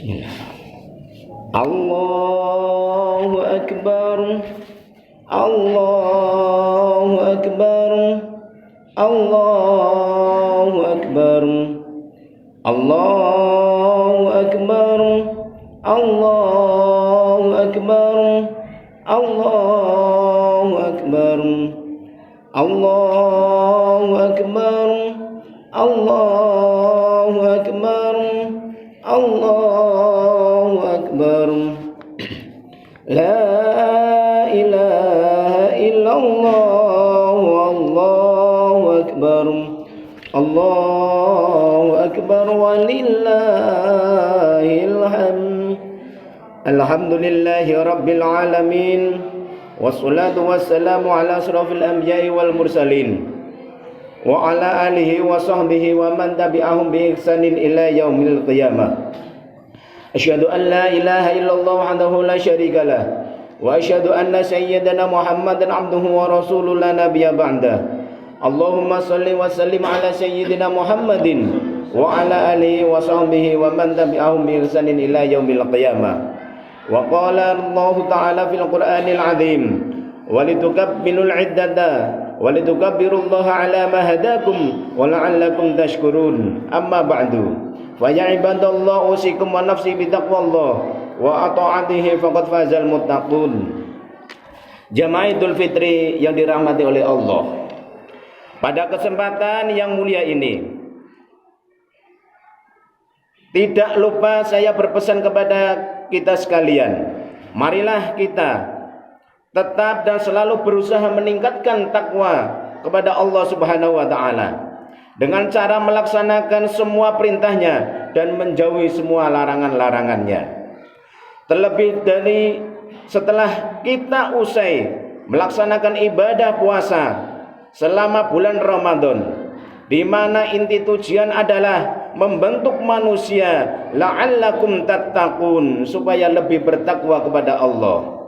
Bismillah. Allahu Akbar. Allahu Akbar. Allahu Akbar. Allahu Akbar. Allahu Akbar. Allahu Akbar. Allahu Akbar. Allahu Akbar. Allahu Akbar. La ilaha illallah. Allahu Akbar. Allahu Akbar walillahil hamd. Alhamdulillahi rabbil alamin. Wassalatu wassalamu ala asrafil anbiya'i wal mursalin wa ala alihi wa sahbihi wa man tabi'ahum bi ihsanin ila yaumil qiyamah. Asyhadu an la ilaha illallah wahdahu la syarika lah wa asyhadu anna sayyidana Muhammadan abduhu wa rasuluhu la nabiyya ba'da. Allahumma shalli wa sallim ala sayyidina Muhammadin wa ala alihi wa sahbihi wa man tabi'ahum bi ihsanin ila yaumil qiyamah. Wa qala Allah ta'ala fil Qur'anil 'azim walitukabbilul 'iddata walitukabbirullaha 'ala ma hadakum wa la'allakum tashkurun. Amma ba'du. Fa ya ibadallah usikum wa nafsi bi taqwallah wa ata'atihi faqad fazal muttaqun. Jamaah Idul Fitri yang dirahmati oleh Allah. Pada kesempatan yang mulia ini, tidak lupa saya berpesan kepada kita sekalian, marilah kita tetap dan selalu berusaha meningkatkan takwa kepada Allah Subhanahu wa taala dengan cara melaksanakan semua perintahnya dan menjauhi semua larangan-larangannya. Terlebih dari setelah kita usai melaksanakan ibadah puasa selama bulan Ramadan, di mana inti tujuan adalah membentuk manusia la'allakum tattaqun, supaya lebih bertakwa kepada Allah.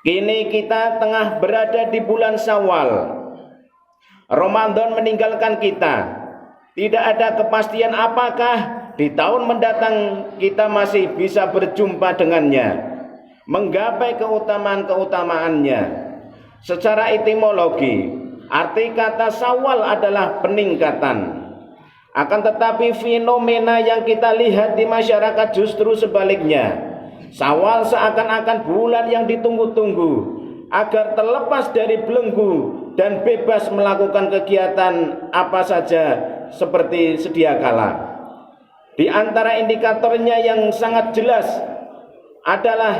Kini kita tengah berada di bulan Syawal. Ramadan meninggalkan kita. Tidak ada kepastian apakah di tahun mendatang kita masih bisa berjumpa dengannya, menggapai keutamaan-keutamaannya. Secara etimologi, arti kata Syawal adalah peningkatan. Akan tetapi fenomena yang kita lihat di masyarakat justru sebaliknya. Syawal seakan-akan bulan yang ditunggu-tunggu agar terlepas dari belenggu dan bebas melakukan kegiatan apa saja seperti sedia kala. Di antara indikatornya yang sangat jelas adalah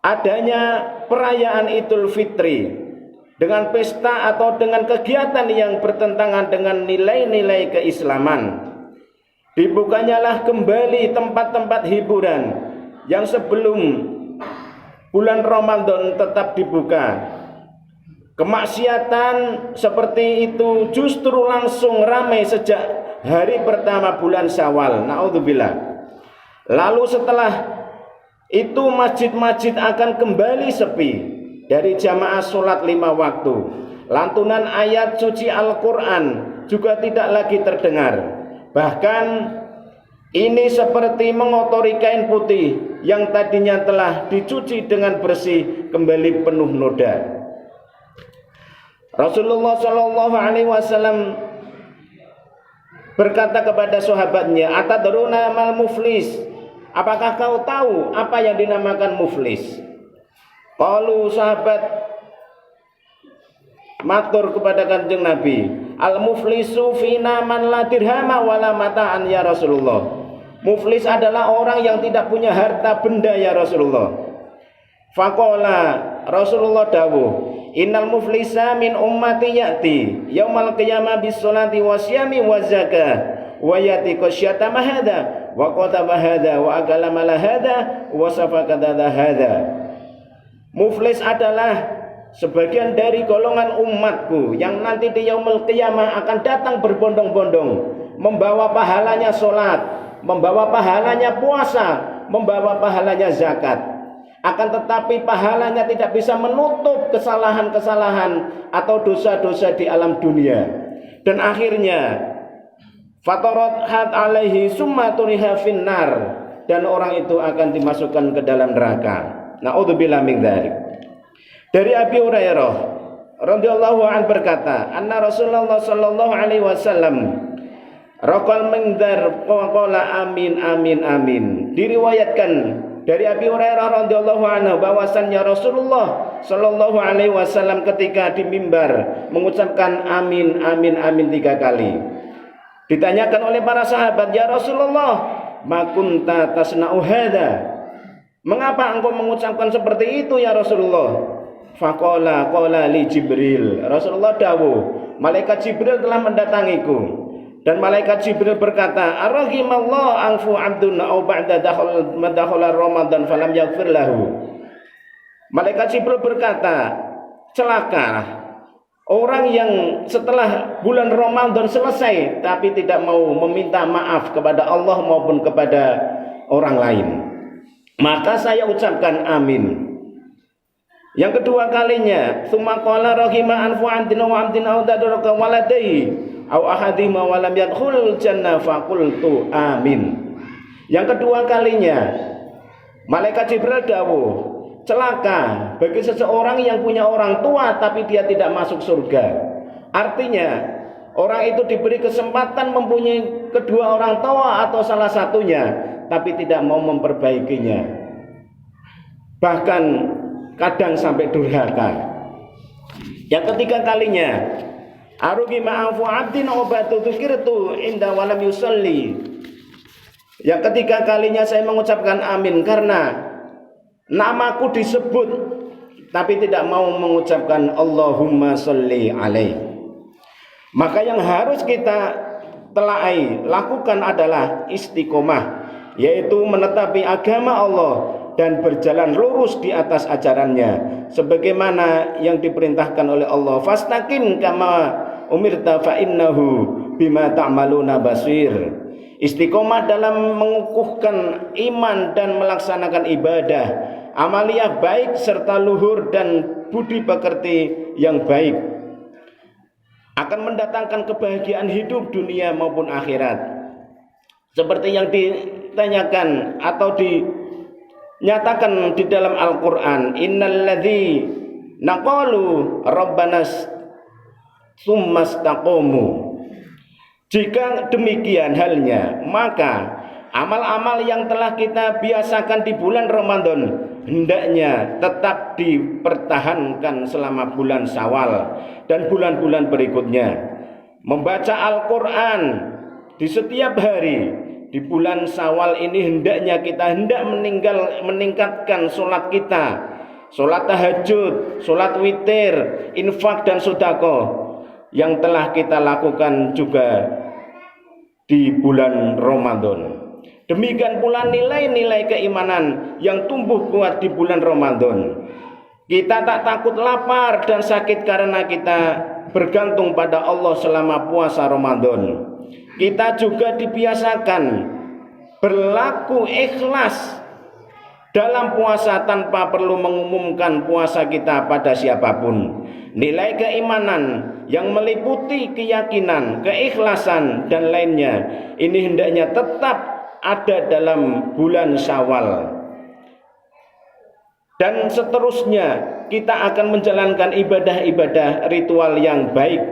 adanya perayaan Idul Fitri dengan pesta atau dengan kegiatan yang bertentangan dengan nilai-nilai keislaman. Dibukanyalah kembali tempat-tempat hiburan yang sebelum bulan Ramadan tetap dibuka. Kemaksiatan seperti itu justru langsung ramai sejak hari pertama bulan Syawal. Naudzubillah. Lalu setelah itu masjid-masjid akan kembali sepi dari jamaah sholat 5 waktu. Lantunan ayat suci Al-Quran juga tidak lagi terdengar. Bahkan ini seperti mengotori kain putih yang tadinya telah dicuci dengan bersih kembali penuh noda. Rasulullah SAW berkata kepada sahabatnya, "Atadruna mal muflis?" Apakah kau tahu apa yang dinamakan muflis? Qalu, sahabat matur kepada Kanjeng Nabi, "Al-muflisu fina man la dirhama wala mata'an ya Rasulullah." Muflis adalah orang yang tidak punya harta benda ya Rasulullah. Faqala, Rasulullah dawuh, "Innal muflisa min ummati ya'ti yaumal qiyamah bis sholati wasyami wazakah wa yati qasyata mahada wa qataba hada wa akala mala hada wa safaka hada." Muflis adalah sebagian dari golongan umatku yang nanti di yaumul qiyamah akan datang berbondong-bondong, membawa pahalanya sholat, membawa pahalanya puasa, membawa pahalanya zakat. Akan tetapi pahalanya tidak bisa menutup kesalahan-kesalahan atau dosa-dosa di alam dunia. Dan akhirnya fatarat alaihi summa turiha finnar, dan orang itu akan dimasukkan ke dalam neraka. Naudzubillah min dzalik. Dari Abi Hurairah radhiyallahu an berkata, anna Rasulullah sallallahu alaihi wasallam raqal mindzar qala amin amin amin. Diriwayatkan dari Abi Hurairah radhiyallahu anhu bahwasannya Rasulullah sallallahu alaihi wasallam ketika di mimbar mengucapkan amin amin amin 3 kali. Ditanyakan oleh para sahabat, ya Rasulullah, ma kunta tasna'u hadza? Mengapa engkau mengucapkan seperti itu ya Rasulullah? Faqala qala li Jibril. Rasulullah dawuh, malaikat Jibril telah mendatangiku. Dan malaikat Jibril berkata, arrahimallahu anfu abdun au ba'da dakhala Ramadan falam yaghfir lahu. Malaikat Jibril berkata, celaka orang yang setelah bulan Ramadan selesai tapi tidak mau meminta maaf kepada Allah maupun kepada orang lain. Maka saya ucapkan amin. Yang kedua kalinya, tsumma qala rahima anfu antina wa antina udadraka waladai au ahadima wa lam yadkhulul jannah faqultu amin. Yang kedua kalinya, malaikat Jibril dawuh, celaka bagi seseorang yang punya orang tua tapi dia tidak masuk surga. Artinya orang itu diberi kesempatan mempunyai kedua orang tua atau salah satunya tapi tidak mau memperbaikinya, bahkan kadang sampai durhaka. Yang ketiga kalinya, arugi ma'afu abdin obatu tukirtu inda walam yusalli. Yang ketiga kalinya saya mengucapkan amin karena namaku disebut tapi tidak mau mengucapkan Allahumma sholli alaih. Maka yang harus kita telaai lakukan adalah istiqomah, yaitu menetapi agama Allah dan berjalan lurus di atas ajarannya sebagaimana yang diperintahkan oleh Allah, fastaqim kama umirta fa innahu bima ta'maluna basir. Istiqomah dalam mengukuhkan iman dan melaksanakan ibadah, amaliyah baik serta luhur dan budi pekerti yang baik akan mendatangkan kebahagiaan hidup dunia maupun akhirat. Seperti yang ditanyakan atau dinyatakan di dalam Al-Quran, innal ladzi naqalu rabbanas tsumastaqamu. Jika demikian halnya, maka amal-amal yang telah kita biasakan di bulan Ramadan hendaknya tetap dipertahankan selama bulan Syawal dan bulan-bulan berikutnya. Membaca Al-Quran di setiap hari di bulan Syawal ini hendaknya kita meningkatkan sholat kita, sholat tahajud, sholat witir, infak dan sedekah yang telah kita lakukan juga di bulan Ramadan. Demikian pula nilai-nilai keimanan yang tumbuh kuat di bulan Ramadan. Kita tak takut lapar dan sakit karena kita bergantung pada Allah selama puasa Ramadan. Kita juga dibiasakan berlaku ikhlas dalam puasa tanpa perlu mengumumkan puasa kita pada siapapun. Nilai keimanan yang meliputi keyakinan, keikhlasan dan lainnya ini hendaknya tetap ada dalam bulan Syawal. Dan seterusnya kita akan menjalankan ibadah-ibadah ritual yang baik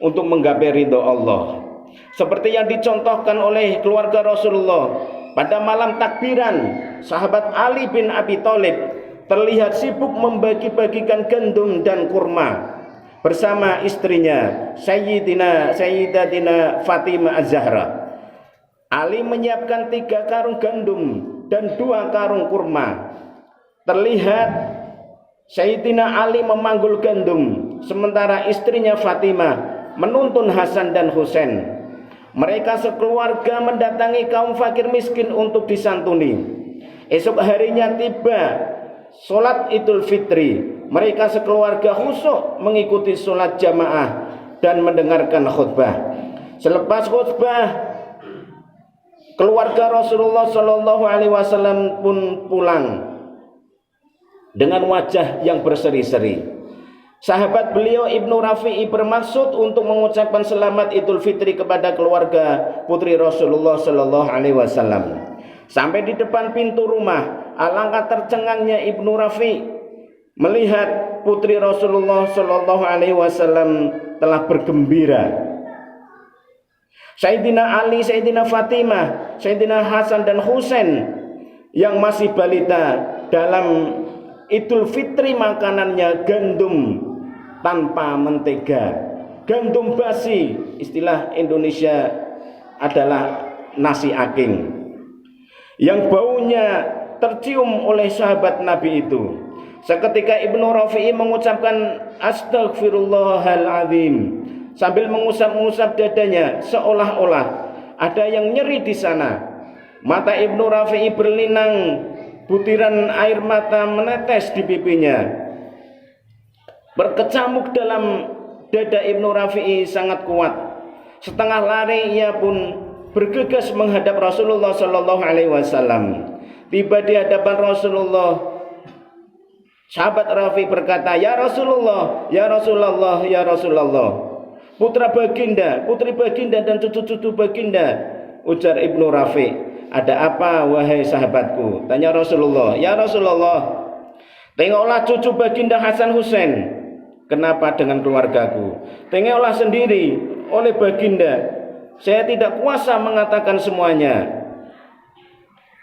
untuk menggapai ridho Allah. Seperti yang dicontohkan oleh keluarga Rasulullah pada malam takbiran, sahabat Ali bin Abi Thalib terlihat sibuk membagi-bagikan gandum dan kurma bersama istrinya Sayyidatina Fatimah Az-Zahra. Ali menyiapkan 3 karung gandum dan 2 karung kurma. Terlihat Sayyidina Ali memanggul gandum, sementara istrinya Fatimah menuntun Hasan dan Husain. Mereka sekeluarga mendatangi kaum fakir miskin untuk disantuni. Esok harinya tiba sholat Idul Fitri. Mereka sekeluarga khusyuk mengikuti sholat jamaah dan mendengarkan khutbah. Selepas khutbah, keluarga Rasulullah Shallallahu Alaihi Wasallam pun pulang dengan wajah yang berseri-seri. Sahabat beliau Ibnu Rafi'i bermaksud untuk mengucapkan selamat Idul Fitri kepada keluarga putri Rasulullah Sallallahu Alaihi Wasallam. Sampai di depan pintu rumah, alangkah tercengangnya Ibnu Rafi' melihat putri Rasulullah Sallallahu Alaihi Wasallam telah bergembira. Sayyidina Ali, Sayyidina Fatimah, Sayyidina Hasan dan Husain yang masih balita, dalam Idul Fitri makanannya gandum tanpa mentega, gandum basi, istilah Indonesia adalah nasi aking, yang baunya tercium oleh sahabat Nabi itu. Seketika Ibnu Rafi'i mengucapkan Astaghfirullahaladzim sambil mengusap-ngusap dadanya, seolah-olah ada yang nyeri di sana. Mata Ibnu Rafi'i berlinang, butiran air mata menetes di pipinya. Berkecamuk dalam dada Ibnu Rafi'i sangat kuat. Setengah lari ia pun bergegas menghadap Rasulullah Sallallahu Alaihi Wasallam. Tiba di hadapan Rasulullah, sahabat Rafi berkata, "Ya Rasulullah, ya Rasulullah, ya Rasulullah, putra baginda, putri baginda dan cucu-cucu baginda." Ujar Ibnu Rafi, "Ada apa wahai sahabatku?" Tanya Rasulullah, "Ya Rasulullah, tengoklah cucu baginda Hasan Husain. Kenapa dengan keluargaku? Tengoklah sendiri oleh baginda. Saya tidak kuasa mengatakan semuanya."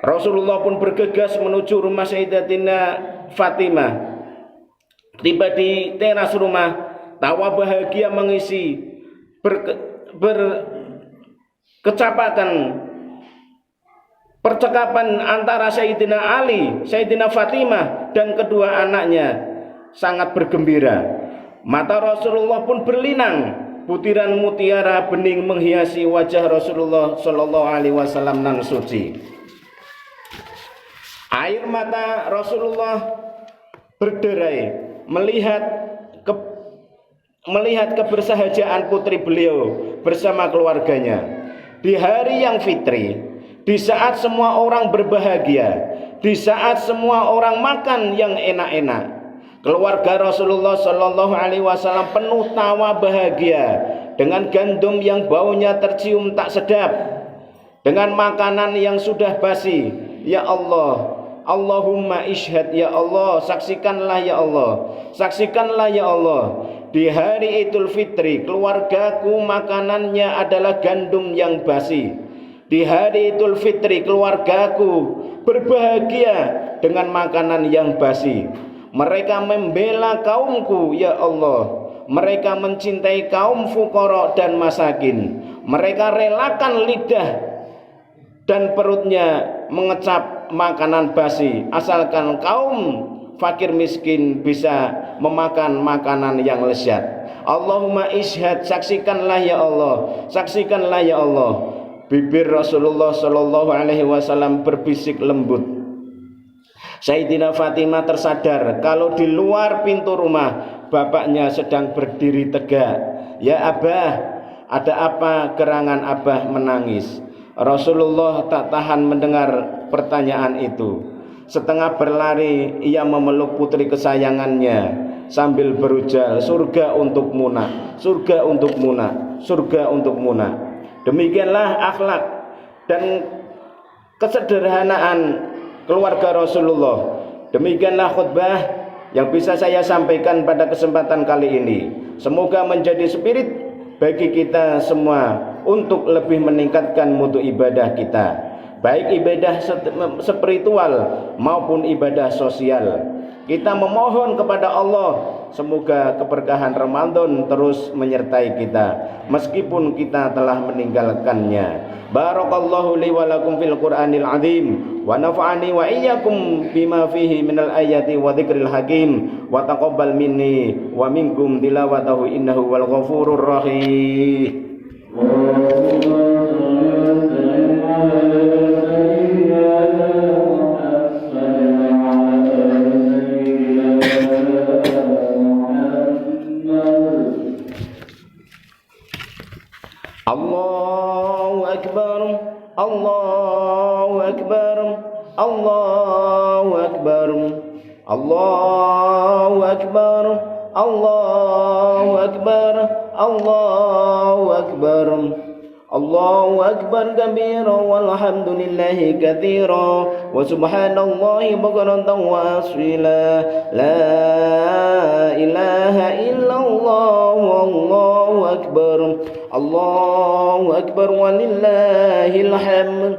Rasulullah pun bergegas menuju rumah Sayyidatina Fatimah. Tiba di teras rumah, tawa bahagia mengisi percakapan antara Sayyidina Ali, Sayyidina Fatimah dan kedua anaknya sangat bergembira. Mata Rasulullah pun berlinang, butiran mutiara bening menghiasi wajah Rasulullah Sallallahu Alaihi Wasallam nan suci. Air mata Rasulullah berderai melihat kebersahajaan putri beliau bersama keluarganya di hari yang fitri, di saat semua orang berbahagia, di saat semua orang makan yang enak-enak. Keluarga Rasulullah Sallallahu Alaihi Wasallam penuh tawa bahagia dengan gandum yang baunya tercium tak sedap, dengan makanan yang sudah basi. Ya Allah, Allahumma ishhad, ya Allah, saksikanlah ya Allah, saksikanlah ya Allah. Di hari Idul Fitri, keluargaku makanannya adalah gandum yang basi. Di hari Idul Fitri, keluargaku berbahagia dengan makanan yang basi. Mereka membela kaumku, ya Allah. Mereka mencintai kaum fuqara dan masakin. Mereka relakan lidah dan perutnya mengecap makanan basi, asalkan kaum fakir miskin bisa memakan makanan yang lezat. Allahumma ishhad, saksikanlah ya Allah, saksikanlah ya Allah. Bibir Rasulullah Sallallahu Alaihi Wasallam berbisik lembut. Sayyidina Fatimah tersadar kalau di luar pintu rumah bapaknya sedang berdiri tegak. Ya Abah, ada apa gerangan Abah menangis? Rasulullah tak tahan mendengar pertanyaan itu. Setengah berlari ia memeluk putri kesayangannya sambil berujar, "Surga untuk Muna, surga untuk Muna, surga untuk Muna." Demikianlah akhlak dan kesederhanaan keluarga Rasulullah. Demikianlah khutbah yang bisa saya sampaikan pada kesempatan kali ini. Semoga menjadi spirit bagi kita semua untuk lebih meningkatkan mutu ibadah kita, baik ibadah spiritual maupun ibadah sosial. Kita memohon kepada Allah semoga keberkahan Ramadan terus menyertai kita meskipun kita telah meninggalkannya. Barakallahu li wa lakum fil Qur'anil azim wa nafa'ani wa iyyakum bima fihi minal ayati wa dzikril hakim wa taqabbal minni wa minkum tilawatahu innahu wal ghafurur rahim. Allahu Akbar, Allahu Akbar, Allahu Akbar, Allahu Akbar, Allahu akbar, Allahu akbar. Allahu akbar kabira walhamdulillahi katsira wa subhanallahi bukratan wa asila. La ilaha illallah wallahu akbar. Allahu akbar walillahil hamd.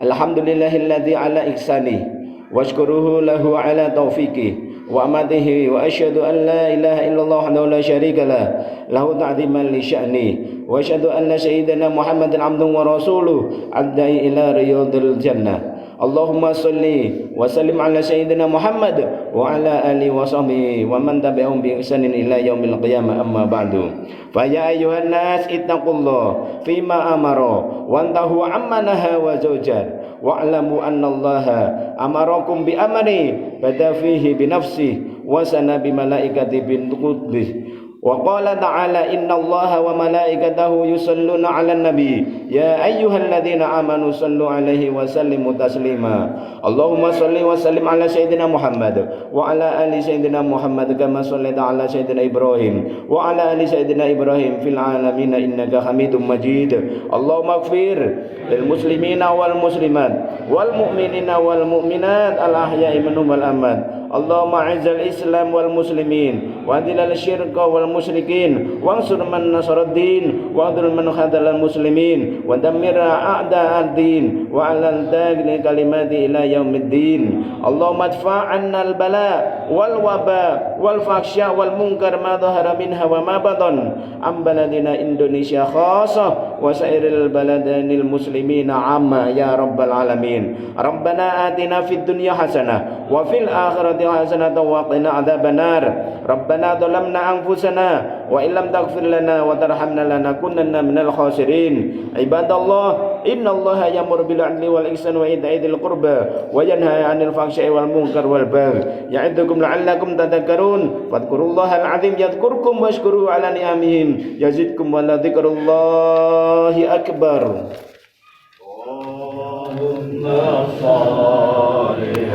Alhamdulillahilladzi ala ihsani washkuruhu lahu ala taufiqih wa amadihi wa asyhadu an la ilaha illallah wahdahu la syarika lah lahu ta'ziman li sya'ni wa asyhadu anna sayyidina Muhammadan abduhu wa rasuluh adda'i ila riyadil jannah. Allahumma salli wa sallim ala sayyidina Muhammad wa ala alihi wa sahbihi wa man tabi'ahum bi ihsanin ila yaumil qiyamah, amma ba'du. Fa ya ayyuhan nas ittaqullah fima amara wa antahu amma naha wa zawjar wa'lamu anna Allaha amarakum bi amri bada fihi bi nafsihi wa sana bi malaikati bin qudbih. Wa qala ta'ala innallaha wa malaikatahu yusalluna 'alan nabi ya ayyuhalladzina amanu sallu 'alaihi wa sallimu taslima. Allahumma shalli wa sallim 'ala sayyidina Muhammad wa 'ala ali sayyidina Muhammad kama shallaita 'ala sayyidina Ibrahim wa 'ala ali sayyidina Ibrahim fil 'alamin innaka Hamidum Majid. Allahumma ighfir lil muslimina wal muslimat wal mu'minina wal mu'minat al ahya'i minhum wal amwat. Allahumma izzal Islam wal muslimin wa adilal syirka wal musyrikin wansur man nasaraddin wa adil man khadalal muslimin wa dammir a'da'ad din wa alal tagli kalimati ila yaumiddin. Allahumma adfa'anna al bala wal waba wal fahsya wal munkar ma dhahara minha wa ma batan am baladina Indonesia khassa wa sairil baladanil muslimina amma ya rabbal alamin. Rabbana atina fid dunya hasanah wa fil akhirati hasanatan wa qina adzabannar. Rabbana dhalamna anfusana wa illam taghfir lana wa tarhamna lanakunanna minal khasirin. Ibadallah, innallaha ya'muru bil 'adli wal ihsani wa ita'i dzil qurba wa yanha 'anil fahsya'i wal munkar wal baghi ya'idukum la'allakum tadhakkarun. Fadhkurullahal 'azim yadhkurkum washkuruhu 'ala ni'amihim yazidkum wa la dzikrullahi akbar. Allahumma shalli